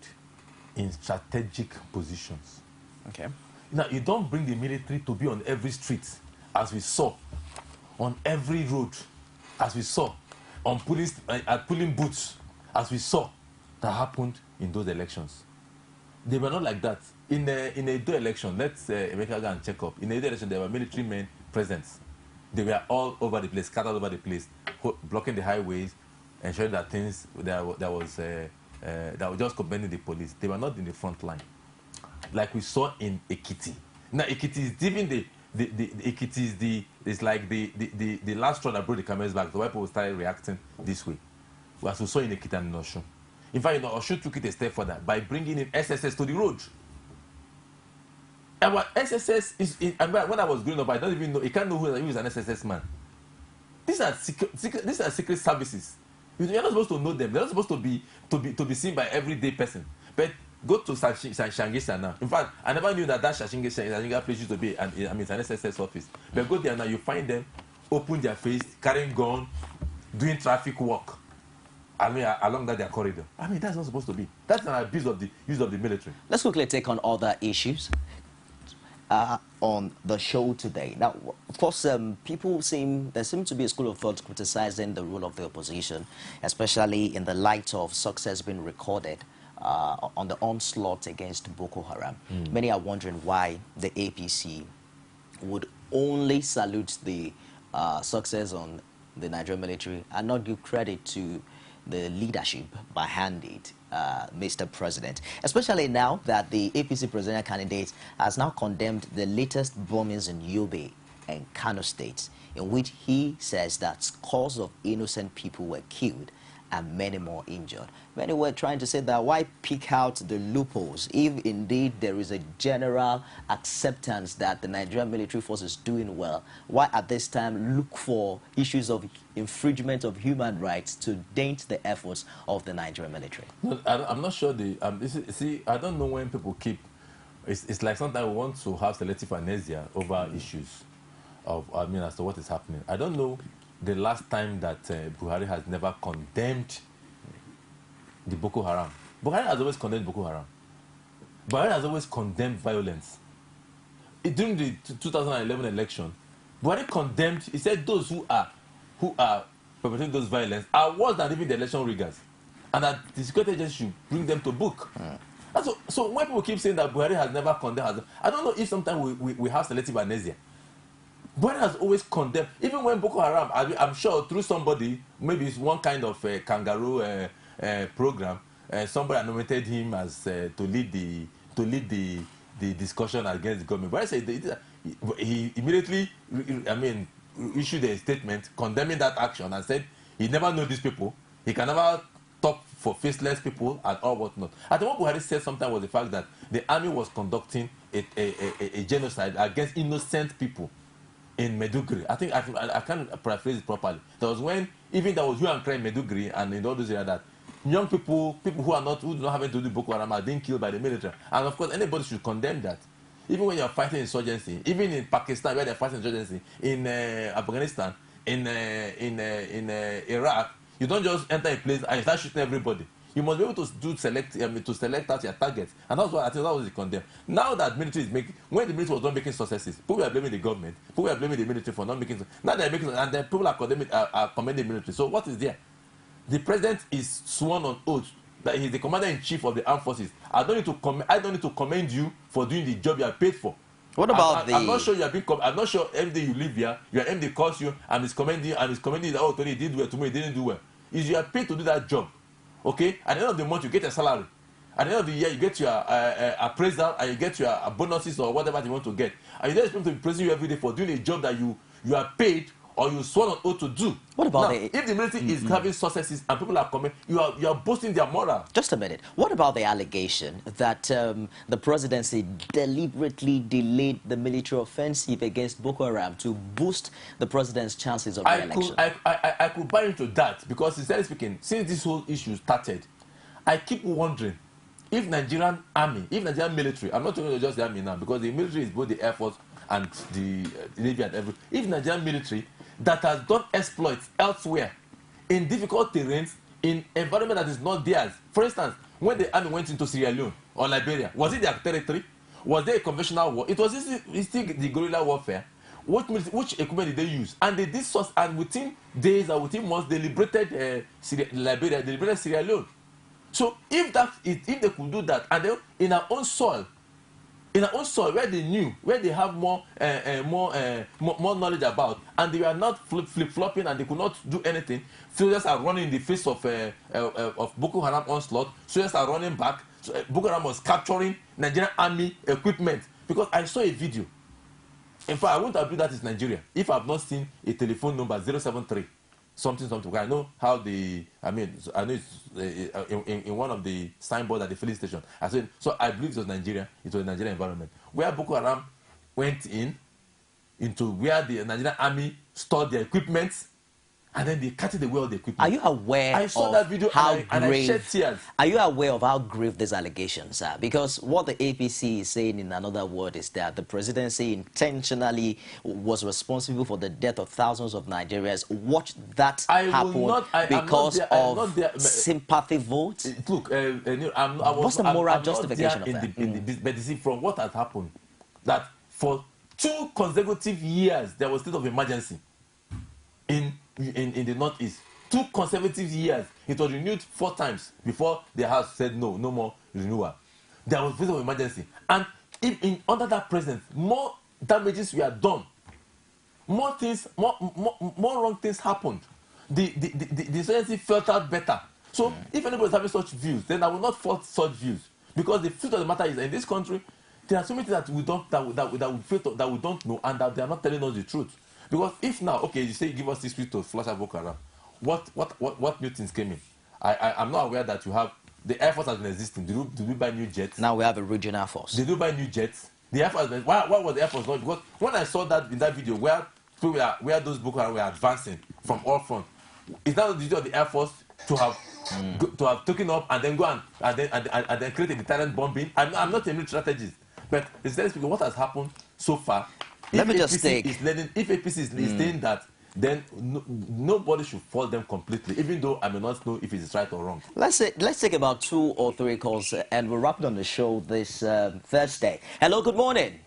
in strategic positions. Okay. Now, you don't bring the military to be on every street, as we saw, on every road, as we saw, on pulling booths, as we saw, that happened in those elections. They were not like that. In a Edo election, let's make go and check up. In a Edo election, there were military men present. They were all over the place, scattered over the place, blocking the highways, ensuring that things that were just commending the police. They were not in the front line, like we saw in Ekiti. Now, Ekiti is even Ekiti is like the last straw that brought the camel's back. The white people started reacting this way, as we saw in Ekiti and in Osun. In fact, Osun took it a step further by bringing in SSS to the road. And what SSS is, when I was growing up, I don't even know. You can't know who is an SSS man. These are secret services. You're not supposed to know them. They're not supposed to be seen by everyday person. But go to Shangisa now. In fact, I never knew that Shangisa place used to be. It's an SSS office. But go there now, you find them open their face, carrying gun, doing traffic work. Along that corridor. That's not supposed to be. That's an abuse of the use of the military. Let's quickly take on other issues on the show today. Now, of course, there seem to be a school of thought criticizing the role of the opposition, especially in the light of success being recorded on the onslaught against Boko Haram. Many are wondering why the APC would only salute the success on the Nigerian military and not give credit to the leadership behind it, Mr. President, especially now that the APC presidential candidate has now condemned the latest bombings in Yobe and Kano states, in which he says that scores of innocent people were killed and many more injured. Many were trying to say that why pick out the loopholes if indeed there is a general acceptance that the Nigerian military force is doing well. Why at this time look for issues of infringement of human rights to dent the efforts of the Nigerian military? No, I'm not sure I don't know when people keep, it's like sometimes we want to have selective amnesia over issues of, as to what is happening. I don't know the last time that Buhari has never condemned the Boko Haram. Buhari has always condemned Boko Haram. Buhari has always condemned violence. During the 2011 election, Buhari condemned, he said those who are perpetrating those violence are worse than even the election riggers. And that the security agency should bring them to book. So when people keep saying that Buhari has never condemned, I don't know if sometimes we have selective amnesia. Buhari has always condemned, even when Boko Haram, I'm sure through somebody, maybe it's one kind of kangaroo program, somebody nominated him as to lead the discussion against the government. But I said he immediately, issued a statement condemning that action and said he never knew these people, he can never talk for faceless people and all whatnot. I think what Buhari said sometimes was the fact that the army was conducting a genocide against innocent people in Meduguri. I think I can't paraphrase it properly. There was when even there was hue and cry in Meduguri and in all those areas that young people who do not have to do Boko Haram are being killed by the military. And of course, anybody should condemn that. Even when you're fighting insurgency, even in Pakistan where they're fighting insurgency, in Afghanistan, in Iraq, you don't just enter a place and start shooting everybody. You must be able to select out your targets, and that's what I think that was the condemn. Now that military is making, when the military was not making successes, people are blaming the government, people are blaming the military for not making. Now they're making, and then people are commending the military. So what is there? The president is sworn on oath that he's the commander-in-chief of the armed forces. I don't need to commend you for doing the job you are paid for. What about I'm not sure you have been. I'm not sure every day you live here, your MD calls you and is commending that, oh, Tony did well, tomorrow he didn't do well. Is you are paid to do that job. Okay? At the end of the month, you get a salary. At the end of the year, you get your appraisal and you get your bonuses or whatever you want to get. And you don't expect to be praising you every day for doing a job that you are paid or you sworn on oath to do. What about if the military is having successes and people are coming, you are boosting their moral. Just a minute. What about the allegation that the presidency deliberately delayed the military offensive against Boko Haram to boost the president's chances of re-election? I could buy into that because, sincerely speaking, since this whole issue started, I keep wondering if Nigerian army, if Nigerian military, I'm not talking about just the army now because the military is both the Air Force and the Navy and everything. If Nigerian military that has done exploits elsewhere in difficult terrains, in environment that is not theirs. For instance, when the army went into Sierra Leone or Liberia, was it their territory? Was there a conventional war? It was still the guerrilla warfare. Which equipment did they use? And they did so, and within days or within months, they liberated Liberia, they liberated Sierra Leone. So if they could do that, and then in our own soil, where they knew, where they have more knowledge about, and they were not flip-flopping and they could not do anything. Soldiers are running in the face of Boko Haram onslaught. Soldiers are running back. So, Boko Haram was capturing Nigerian army equipment. Because I saw a video. In fact, I wouldn't have believed that is Nigeria if I've not seen a telephone number 073 something. I know how I know it's in one of the signboards at the filling station. I said, so I believe it was Nigeria. It was a Nigerian environment where Boko Haram went into where the Nigerian army stored their equipment, and then they carted away all the equipment. Are you aware? I saw that video and I shed tears. Are you aware of how grave these allegations are? Because what the APC is saying, in another word, is that the presidency intentionally was responsible for the death of thousands of Nigerians. Watch that happen because of sympathy votes. Look, what's the moral justification of that? But you see, from what has happened, that for 2 consecutive years there was state of emergency in the Northeast. 2 consecutive years. It was renewed 4 times before the House said no more renewal. There was state of emergency. And under that president, more damages were done. More wrong things happened. The insurgency felt out better. So if anybody is having such views, then I will not fault such views. Because the truth of the matter is that in this country, there are so many things that we don't know, and that they are not telling us the truth. Because if now, okay, you say give us this week to flush out Boko Haram, what new things came in? I'm not aware that you have the Air Force has been existing. Did we buy new jets? Now we have a regional force. Did we buy new jets? The Air Force. Why was the Air Force not? Because when I saw that in that video where those Boko Haram were advancing from all fronts, is that the duty of the Air Force to have taken up and then go and then create a deterrent bombing? I'm not a military strategist, but instead speaking, what has happened so far? Let me just take. If APC is saying that, then nobody should fault them completely, even though I may not know if it is right or wrong. Let's take about 2 or 3 calls, and we'll wrap it on the show this Thursday. Hello, good morning.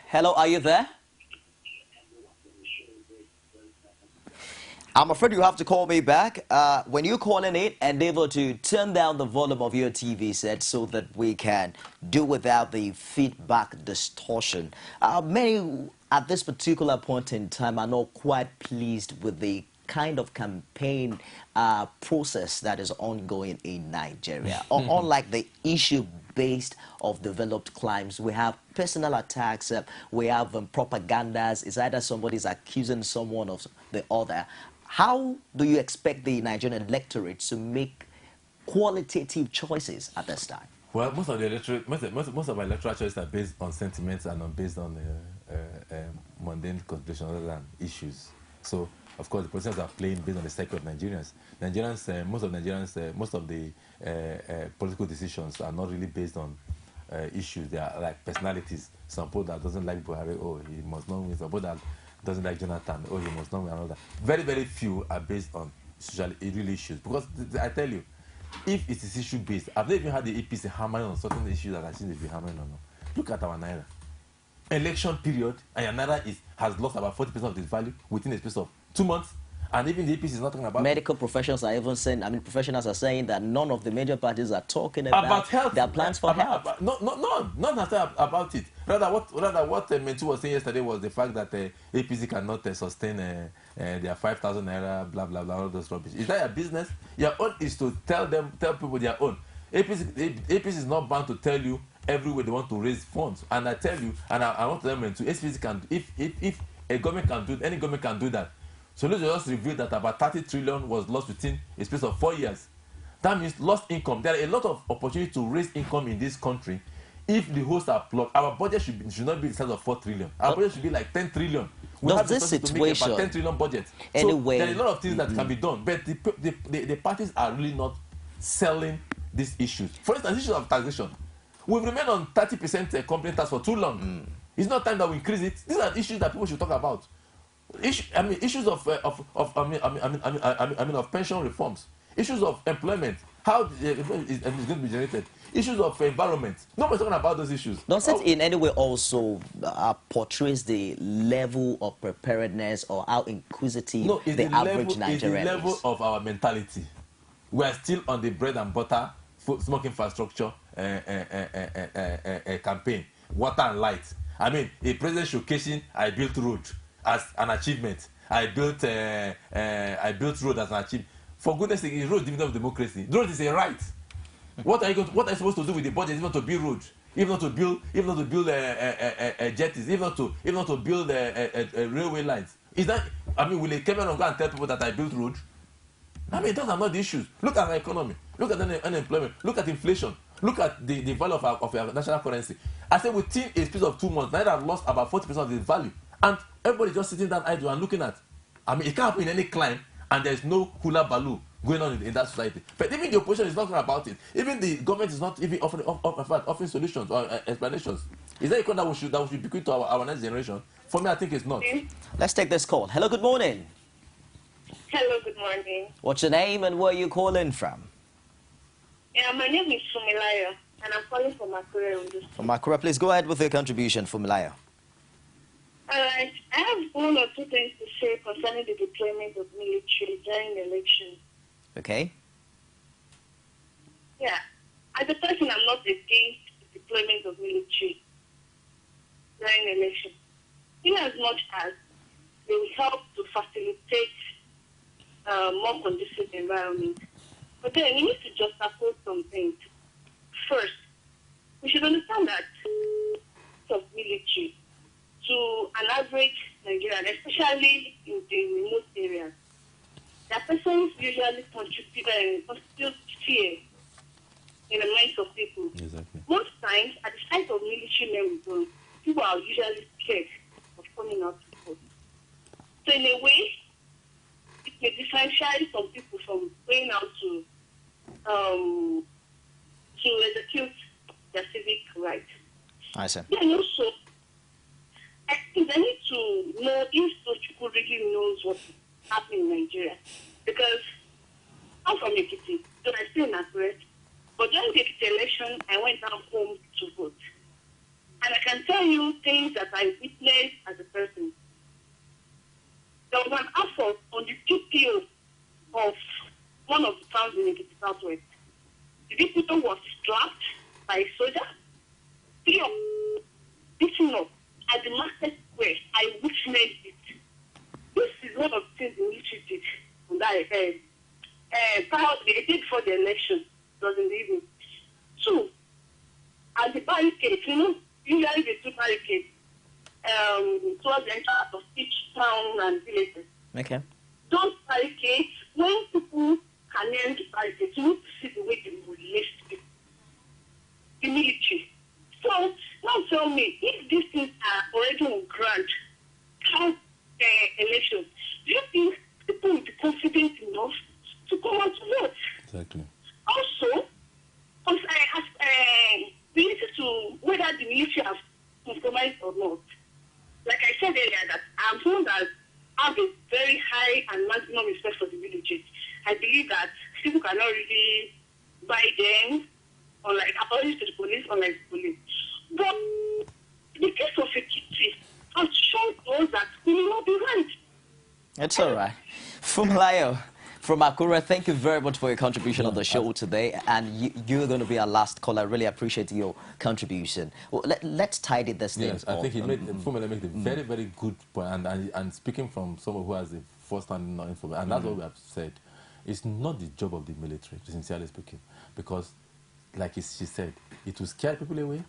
Hello, are you there? I'm afraid you have to call me back. When you call in, endeavor to turn down the volume of your TV set so that we can do without the feedback distortion. Many at this particular point in time are not quite pleased with the kind of campaign process that is ongoing in Nigeria. Unlike the issue-based of developed climes, we have personal attacks, we have propagandas. It's either somebody's accusing someone of the other. How do you expect the Nigerian electorate to make qualitative choices at this time? Well, most of my electoral choices are based on sentiments and based on mundane considerations other than issues. So, of course, the processes are playing based on the psyche of Nigerians. Most of the political decisions are not really based on issues. They are like personalities. Some people that doesn't like Buhari, oh, he must not win. Some people that doesn't like Jonathan, oh, he must not win, and all that. Very, very few are based on social real issues. Because I tell you, if it is issue based, I've never even had the APC hammering on certain issues that I think they've been hammering on. Look at our naira. Election period, and your naira has lost about 40% of its value within a space of 2 months. And even the APC is not talking about medical professionals are even saying, professionals are saying that none of the major parties are talking about health. Their plans for health. Not necessarily about it. Rather, what Mentu was saying yesterday was the fact that APC cannot sustain their 5,000 naira, blah blah blah, all those rubbish. Is that your business? Your own is to tell people their own. APC is not bound to tell you everywhere they want to raise funds. And I tell you, and I want to tell Mentu, APC can, if a government can do, any government can do that. So let's just reveal that about 30 trillion was lost within a space of 4 years. That means lost income. There are a lot of opportunity to raise income in this country. If the hosts are plugged, our budget should not be the size of 4 trillion. Our budget should be like 10 trillion. We have this situation to make about 10 trillion budget. Anyway, so there are a lot of things that can be done, but the parties are really not selling these issues. For instance, issues of taxation. We've remained on 30% company tax for too long. It's not time that we increase it. These are issues that people should talk about. Issues of pension reforms, issues of employment, how it's going to be generated, issues of environment. Nobody's talking about those issues. Does it in any way also portrays the level of preparedness or how inquisitive the average Nigerian is? It's the level of our mentality. We are still on the bread and butter, smoke infrastructure campaign, water and light. I mean, a president showcasing, I built road as an achievement. I built road as an achievement. For goodness sake, road is dividend of democracy. Road is a right. What are you supposed to do with the budget? If not to build road, if not to build jetties, if not to build railway lines. Is that? I mean, will a Cameron go and tell people that I built road? I mean, those are not the issues. Look at our economy. Look at unemployment. Look at inflation. Look at the value of our national currency. I said within a space of 2 months, Naira have lost about 40% of its value. And everybody just sitting down idle and looking at. I mean, it can't happen in any climb, and there's no hula baloo going on in that society. But even the opposition is not talking about it. Even the government is not even offering solutions or explanations. Is that a call that we should bequeath to our next generation? For me, I think it's not. Let's take this call. Hello, good morning. Hello, good morning. What's your name and where are you calling from? Yeah, my name is Fumilaya, and I'm calling from Akure. From Akure, please go ahead with your contribution, Fumilaya. All right. I have 1 or 2 things to say concerning the deployment of military during the election. Okay. Yeah. As a person, I'm not against the deployment of military during the election. In as much as they will help to facilitate more conducive environment. But then we need to juxtapose some things. First, we should understand that of military to an average Nigerian, especially in the remote areas, their persons usually constitute fear in the minds of people. Exactly. Most times, at the sight of military men with guns, people are usually scared of coming out to vote. So in a way, it may differentiate some people from going out to execute their civic rights. I see. Then also, I think they need to know if those people really knows what's happening in Nigeria. Because I'm from Ekiti, so I stay in Akure. But during the Ekiti election, I went down home to vote. And I can tell you things that I witnessed as a person. There was an assault on the TPO of one of the towns in Ekiti Southwest. The people was strapped by a soldier. 3 of them beaten up at the market square. I witnessed it. This is one of the things the military did on that they did for the election. It was in the evening. 2, at the barricade, usually they do barricades towards the entrance of each town and villages. Okay. Those barricades, when people can enter the barricades, you need to see the way they molest people. The military. So, now tell me, if these things are already on ground, how elections, do you think people will be confident enough to come out to vote? Exactly. Also, because I asked related to whether the military have compromised or not. Like I said earlier, that I'm someone that have a very high and maximum respect for the military. see Biden, unlike apologies to the police, unlike the police. But the case of Ekiti has shown us that we will not be right. It's all right. Funmilayo from Akure, thank you very much for your contribution on the show today. And you're going to be our last caller. I really appreciate your contribution. Well, let's tidy this thing. Yes, I think Funmilayo made a very, very good point. And speaking from someone who has a first-hand knowledge, and that's what we have said, it's not the job of the military, sincerely speaking, because, like she said, it will scare people away.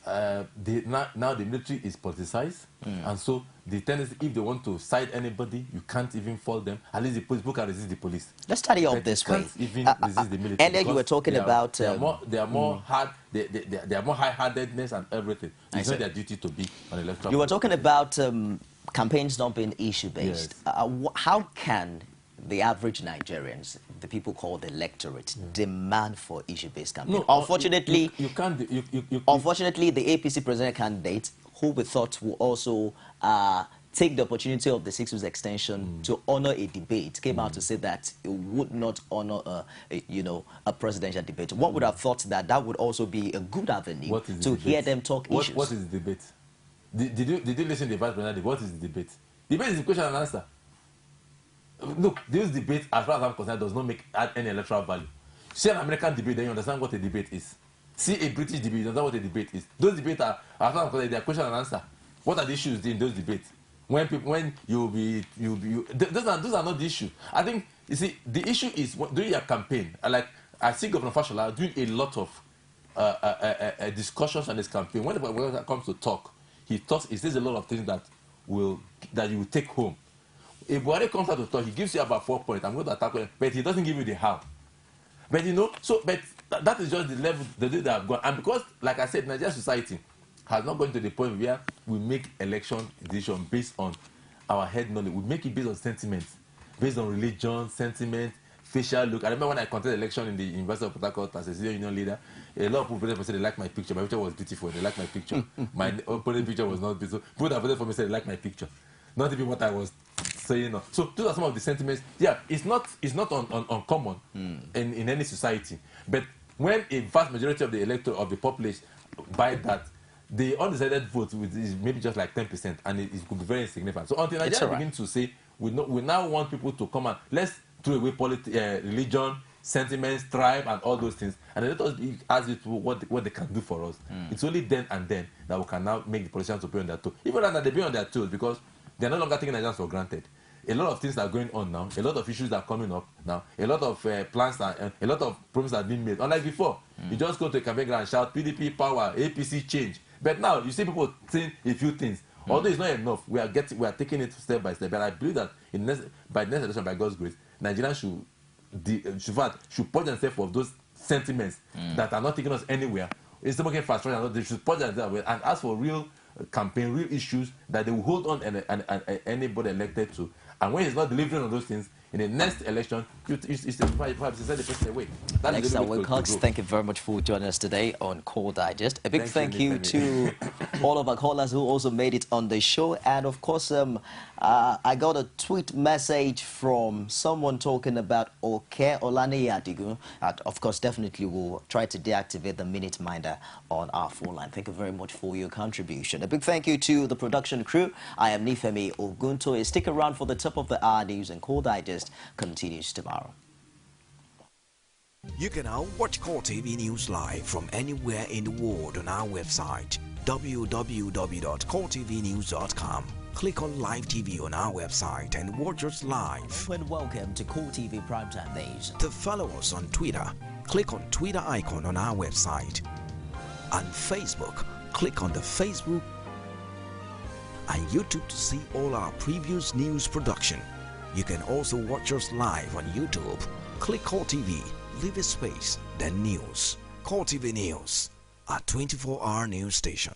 Now the military is politicized, and so the tendency, if they want to side anybody, you can't even fault them. At least the police can resist the police. Let's study up this way. Even resist the military. And then you were talking about they are more hard. They are more high-handedness and everything. It's not their duty to be on electoral. You were talking about campaigns not being issue-based. Yes. How can the average Nigerians, the people called the electorate, demand for issue-based campaign? No, unfortunately, you can't. Unfortunately, the APC president candidate, who we thought will also take the opportunity of the 6 weeks extension to honor a debate, came out to say that it would not honor a presidential debate. One would have thought that that would also be a good avenue to hear them talk issues. What is the debate? Did you listen to the vice president? What is the debate? Debate is the question and answer. Look, this debate, as far as I'm concerned, does not add any electoral value. See an American debate, then you understand what a debate is. See a British debate, you understand what a debate is. Those debates are, as far as I'm concerned, they are question and answer. What are the issues in those debates? Those are not the issue. I think, you see, the issue is during your campaign. Like I see Governor Fashola doing a lot of discussions on his campaign. When it comes to talk, he says a lot of things that you will take home. If Buhari comes out to talk, he gives you about 4 points. I'm going to attack him, but he doesn't give you the how. But that is just the level they have gone. And because, like I said, Nigerian society has not gone to the point where we make election decisions based on our head knowledge. We make it based on sentiments, based on religion, sentiment, facial look. I remember when I contested election in the University of Port Harcourt as a senior union leader, a lot of people said they liked my picture. My picture was beautiful. They liked my picture. My opponent picture was not beautiful. People that voted for me said they liked my picture. Not even what I was saying. So those are some of the sentiments. Yeah, it's not uncommon in any society. But when a vast majority of the electorate of the population buy that, the undecided vote is maybe just like 10%, and it could be very insignificant. So until Nigeria begins to say, we now want people to come and let's throw away religion, sentiments, tribe, and all those things, and let us ask people what they can do for us. It's only then and then that we can now make the politicians to be on their toes. Even that they be on their toes, because they're no longer taking Nigerians for granted. A lot of things are going on now. A lot of issues are coming up now. A lot of plans and a lot of promises are being made. Unlike before, you just go to a campaign ground and shout PDP power, APC change. But now you see people saying a few things. Although it's not enough, we are taking it step by step. But I believe that by next election, by God's grace, Nigerians should purge themselves of those sentiments that are not taking us anywhere. It's making frustration. They should purge themselves and ask for real campaign, real issues that they will hold on and anybody elected to. And when he's not delivering on those things, in the next election, you send the person away. Thanks, WILCOX. Thank you very much for joining us today on Call Digest. A big thank you to all of our callers who also made it on the show. And of course, I got a tweet message from someone talking about Oke Olaniyadigun. Of course, definitely we'll try to deactivate the Minute Minder on our phone line. Thank you very much for your contribution. A big thank you to the production crew. I am Nifemi Oguntoye. Stick around for the top of the hour news, and Call Digest continues tomorrow. You can now watch Core TV News live from anywhere in the world on our website www.coretvnews.com. Click on Live TV on our website and watch us live. And welcome to Core TV Primetime Days. To follow us on Twitter, click on Twitter icon on our website. On Facebook, click on the Facebook and YouTube to see all our previous news production. You can also watch us live on YouTube. Click Core TV, leave a space, then News. Core TV News, a 24-hour news station.